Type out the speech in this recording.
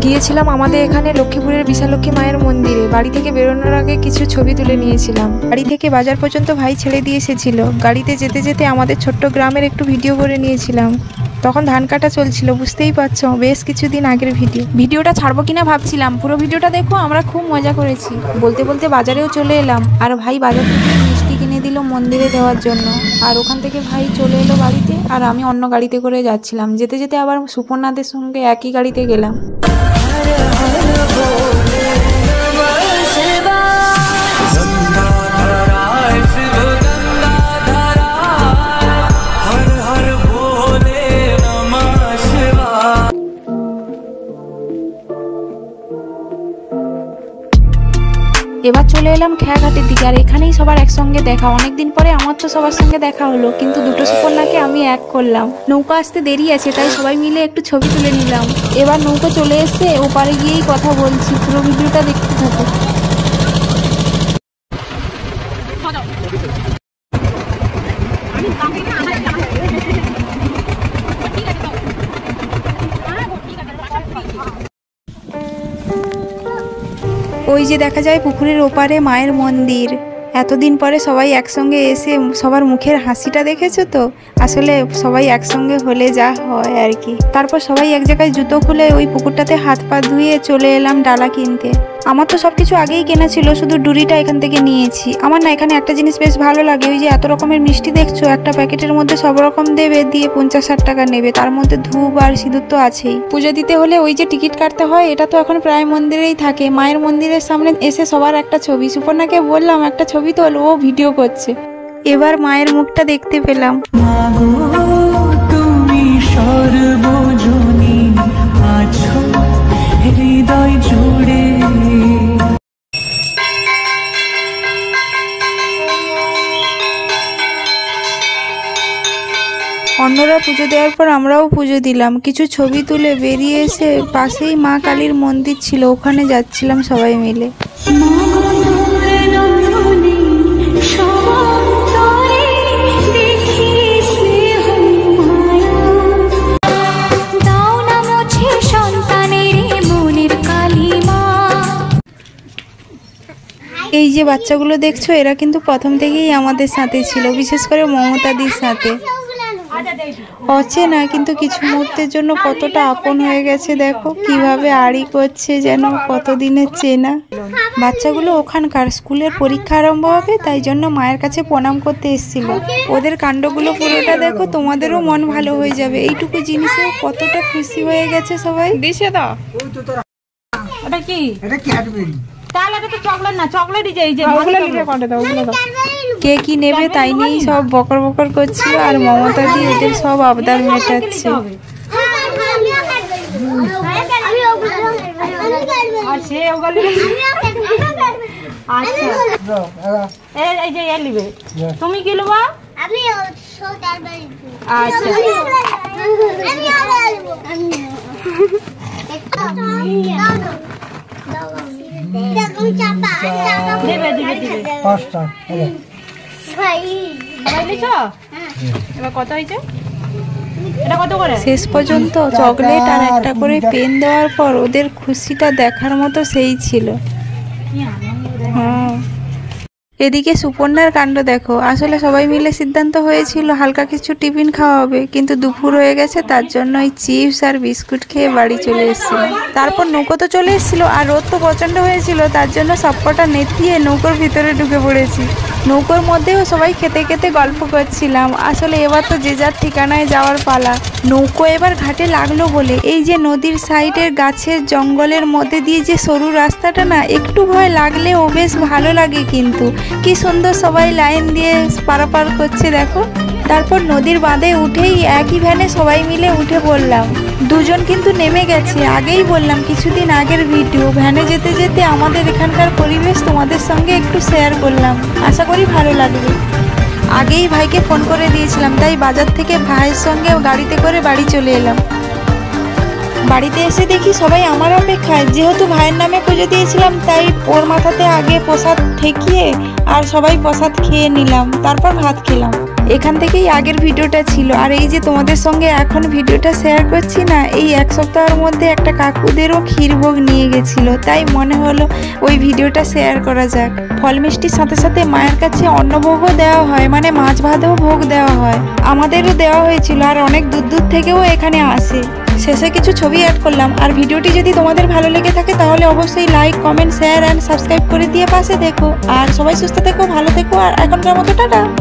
গিয়েছিলাম আমাদের এখানে লক্ষ্মীপুরের বিশালক্ষী মায়ের মন্দিরে। বাড়ি থেকে বেরোনোর আগে কিছু ছবি তুলে নিয়েছিলাম। বাড়ি থেকে বাজার পর্যন্ত ভাই ছেড়ে দিয়ে এসেছিল। গাড়িতে যেতে যেতে আমাদের ছোট্ট গ্রামের একটু ভিডিও করে নিয়েছিলাম। তখন ধান কাটা চলছিল, বুঝতেই পারছো, বেশ কিছুদিন আগের ভিডিওটা ছাড়বো কিনা ভাবছিলাম। পুরো ভিডিওটা দেখো, আমরা খুব মজা করেছি। বলতে বলতে বাজারেও চলে এলাম, আর ভাই বাজার থেকে মিষ্টি কিনে দিল মন্দিরে দেওয়ার জন্য। আর ওখান থেকে ভাই চলে এলো বাড়িতে, আর আমি অন্য গাড়িতে করে যাচ্ছিলাম। যেতে যেতে আবার সুপর্ণাদের সঙ্গে একই গাড়িতে গেলাম। এবার চলে এলাম খেয়াঘাটের দিকে, আর এখানেই সবার একসঙ্গে দেখা। অনেকদিন পরে আমার তো সবার সঙ্গে দেখা হলো, কিন্তু দুটো সুপর্ণাকে আমি এক করলাম। নৌকা আসতে দেরি আছে, তাই সবাই মিলে একটু ছবি তুলে নিলাম। এবার নৌকা চলে এসে ওপারে গিয়েই কথা বলছি। পুরো ভিডিওটা দেখতে থাকো। ওই যে দেখা যায় পুকুরের ওপারে মায়ের মন্দির। এতদিন পরে সবাই একসঙ্গে এসে সবার মুখের হাসিটা দেখেছো তো? আসলে সবাই একসঙ্গে হলে যা হয় আর কি। তারপর সবাই এক জায়গায় জুতো খুলে ওই পুকুরটাতে হাত পা ধুয়ে চলে এলাম ডালা কিনতে। আমার তো সবকিছু আগেই কেনা ছিল, শুধু ডুরিটা এখান থেকে নিয়েছি। আমার না এখানে একটা জিনিস বেশ ভালো লাগে, ওই যে এত রকমের মিষ্টি দেখছো, একটা প্যাকেটের মধ্যে সব রকম দেবে, দিয়ে 50-60 টাকা নেবে। তার মধ্যে ধূপ আর সিঁদুর তো আছেই। পুজো দিতে হলে ওই যে টিকিট কাটতে হয়, এটা তো এখন প্রায় মন্দিরেই থাকে। মায়ের মন্দিরের সামনে এসে সবার একটা ছবি। সুপর্ণাকে বললাম একটা ছবি তোল, ও ভিডিও করছে। এবার মায়ের মুখটা দেখতে পেলাম। তুমি সর্বজনী আছো হৃদয় জুড়ে। অন্যরা পুজো দেওয়ার পর আমরাও পুজো দিলাম। কিছু ছবি তুলে বেরিয়ে এসে পাশেই মা কালীর মন্দির ছিল, ওখানে যাচ্ছিলাম সবাই মিলে। এই যে বাচ্চাগুলো দেখছো, এরা কিন্তু প্রথম থেকেই আমাদের সাথে ছিল, বিশেষ করে মমতাদির সাথে। অচেনা কিন্তু কিছু মুহূর্তের জন্য কতটা আপন হয়ে গেছে। দেখো কিভাবে আড়ি করছে, যেন কতদিনের চেনা। বাচ্চাগুলো ওখানকার স্কুলের পরীক্ষা আরম্ভ হবে, তাই জন্য মায়ের কাছে প্রণাম করতে এসেছিল। ওদের কাণ্ডগুলো পুরোটা দেখো, তোমাদেরও মন ভালো হয়ে যাবে। এইটুকু জিনিসেও কতটা খুশি হয়ে গেছে সবাই। দিছে দাও। ওটা কি? এটা ক্যাডবেরি। কে কি নেবে তাই নিয়েই সব বকর বকর করছিল, আর মমতা দিয়ে এদের সব আবদার মেটাচ্ছে। তুমি কি নেবা? শেষ পর্যন্ত চকলেট আর একটা করে পেন দেওয়ার পর ওদের খুশিটা দেখার মতো সেই ছিল। হ্যাঁ, এদিকে সুপর্ণার কাণ্ড দেখো। আসলে সবাই মিলে সিদ্ধান্ত হয়েছিল হালকা কিছু টিফিন খাওয়া হবে, কিন্তু দুপুর হয়ে গেছে, তার জন্য ওই চিপস আর বিস্কুট খেয়ে বাড়ি চলে এসেছিল। তারপর নৌকো তো চলে এসেছিল, আর রোদ তো প্রচন্ড হয়েছিল, তার জন্য সবকটা নেতিয়ে নৌকোর ভিতরে ঢুকে পড়েছি। নৌকোর মধ্যেও সবাই খেতে খেতে গল্প করছিলাম। আসলে এবার তো যে যার ঠিকানায় যাওয়ার পালা। নৌকো এবার ঘাটে লাগলো বলে এই যে নদীর সাইডের গাছের জঙ্গলের মধ্যে দিয়ে যে সরু রাস্তাটা না, একটু ভয় লাগলেও বেশ ভালো লাগে। কিন্তু কি সুন্দর সবাই লাইন দিয়ে পারাপার করছে দেখো। তারপর নদীর বাঁধে উঠেই একই ভ্যানে সবাই মিলে উঠে পড়লাম। দুজন কিন্তু নেমে গেছে, আগেই বললাম, কিছুদিন আগের ভিডিও। ভ্যানে যেতে যেতে আমাদের এখানকার পরিবেশ তোমাদের সঙ্গে একটু শেয়ার করলাম, আশা করি ভালো লাগবে। আগেই ভাইকে ফোন করে দিয়েছিলাম, তাই বাজার থেকে ভাইয়ের সঙ্গে গাড়িতে করে বাড়ি চলে এলাম। বাড়িতে এসে দেখি সবাই আমার অপেক্ষায়। যেহেতু ভাইয়ের নামে পুজো দিয়েছিলাম, তাই ওর মাথাতে আগে প্রসাদ ঠেকিয়ে আর সবাই প্রসাদ খেয়ে নিলাম, তারপর ভাত খেলাম। এখান থেকেই আগের ভিডিওটা ছিল। আর এই যে তোমাদের সঙ্গে এখন ভিডিওটা শেয়ার করছি না, এই এক সপ্তাহের মধ্যে একটা কাকুদেরও ক্ষীরভোগ নিয়ে গেছিল, তাই মনে হলো ওই ভিডিওটা শেয়ার করা যাক। ফল মিষ্টির সাথে সাথে মায়ের কাছে অন্নভোগও দেওয়া হয়, মানে মাছ ভাতেও ভোগ দেওয়া হয়। আমাদেরও দেওয়া হয়েছিল, আর অনেক দূর দূর থেকেও এখানে আসে। শেষে কিছু ছবি অ্যাড করলাম। আর ভিডিওটি যদি তোমাদের ভালো লেগে থাকে তাহলে অবশ্যই like, comment, share and subscribe করে দিয়ে পাশে দেখো। আর সবাই সুস্থ থেকো, ভালো থেকো, আর এখনকার মতো টাটা।